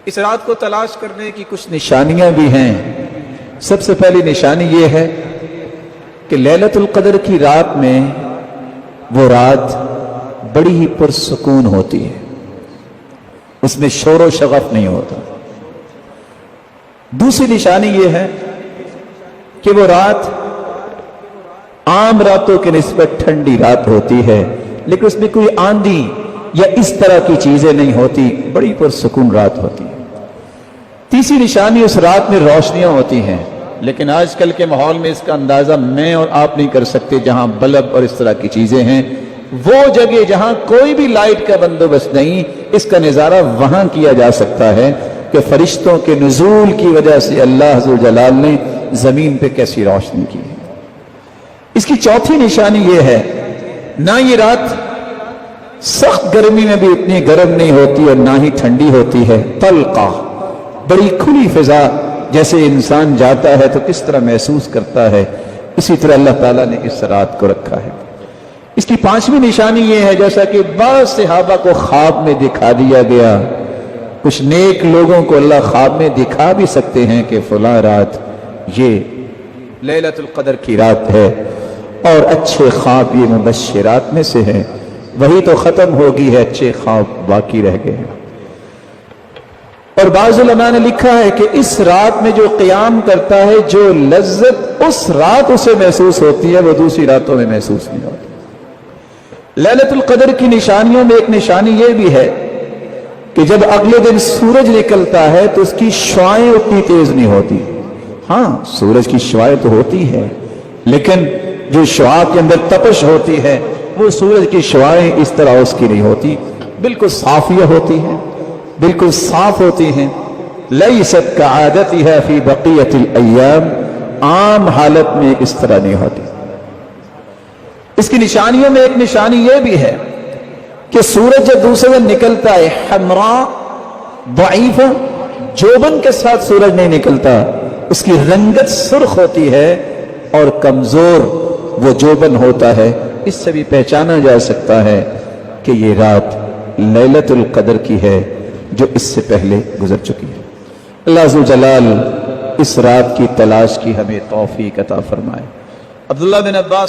اس رات کو تلاش کرنے کی کچھ نشانیاں بھی ہیں۔ سب سے پہلی نشانی یہ ہے کہ لیلۃ القدر کی رات میں وہ رات بڑی ہی پرسکون ہوتی ہے، اس میں شور و شغف نہیں ہوتا۔ دوسری نشانی یہ ہے کہ وہ رات عام راتوں کے نسبت ٹھنڈی رات ہوتی ہے، لیکن اس میں کوئی آندھی یا اس طرح کی چیزیں نہیں ہوتی، بڑی پرسکون رات ہوتی ہے۔ تیسری نشانی اس رات میں روشنیاں ہوتی ہیں، لیکن آج کل کے ماحول میں اس کا اندازہ میں اور آپ نہیں کر سکتے۔ جہاں بلب اور اس طرح کی چیزیں ہیں، وہ جگہ جہاں کوئی بھی لائٹ کا بندوبست نہیں، اس کا نظارہ وہاں کیا جا سکتا ہے کہ فرشتوں کے نزول کی وجہ سے اللہ ذوالجلال نے زمین پہ کیسی روشنی کی ہے۔ اس کی چوتھی نشانی یہ ہے، نہ یہ رات سخت گرمی میں بھی اتنی گرم نہیں ہوتی اور نہ ہی ٹھنڈی ہوتی ہے، طلقہ، بڑی کھلی فضا، جیسے انسان جاتا ہے تو کس طرح محسوس کرتا ہے، اسی طرح اللہ تعالیٰ نے اس رات کو رکھا ہے۔ اس کی پانچویں نشانی یہ ہے، جیسا کہ بعض صحابہ کو خواب میں دکھا دیا گیا، کچھ نیک لوگوں کو اللہ خواب میں دکھا بھی سکتے ہیں کہ فلاں رات یہ لیلۃ القدر کی رات ہے، اور اچھے خواب یہ مبشرات میں سے ہے۔ وہی تو ختم ہوگی ہے، اچھے خواب باقی رہ گئے ہیں۔ اور بعض علماء نے لکھا ہے کہ اس رات میں جو قیام کرتا ہے، جو لذت اس رات اسے محسوس ہوتی ہے، وہ دوسری راتوں میں محسوس نہیں ہوتی۔ لیلۃ القدر کی نشانیوں میں ایک نشانی یہ بھی ہے کہ جب اگلے دن سورج نکلتا ہے تو اس کی شعاعیں اتنی تیز نہیں ہوتی۔ ہاں، سورج کی شعاعیں تو ہوتی ہے، لیکن جو شعاع کے اندر تپش ہوتی ہے، وہ سورج کی شعاعیں اس طرح اس کی نہیں ہوتی، بالکل صافیہ ہوتی ہیں، بالکل صاف ہوتی ہیں۔ لیست کعادتها فی بقیۃ الایام، عام حالت میں اس طرح نہیں ہوتی۔ اس کی نشانیوں میں ایک نشانی یہ بھی ہے کہ سورج جب دوسرے دن نکلتا ہے، حمراء ضعیفہ، جوبن کے ساتھ سورج نہیں نکلتا، اس کی رنگت سرخ ہوتی ہے اور کمزور وہ جوبن ہوتا ہے۔ اس سے بھی پہچانا جا سکتا ہے کہ یہ رات لیلۃ القدر کی ہے جو اس سے پہلے گزر چکی ہے۔ اللہ ذوالجلال اس رات کی تلاش کی ہمیں توفیق عطا فرمائے۔ عبداللہ بن عباس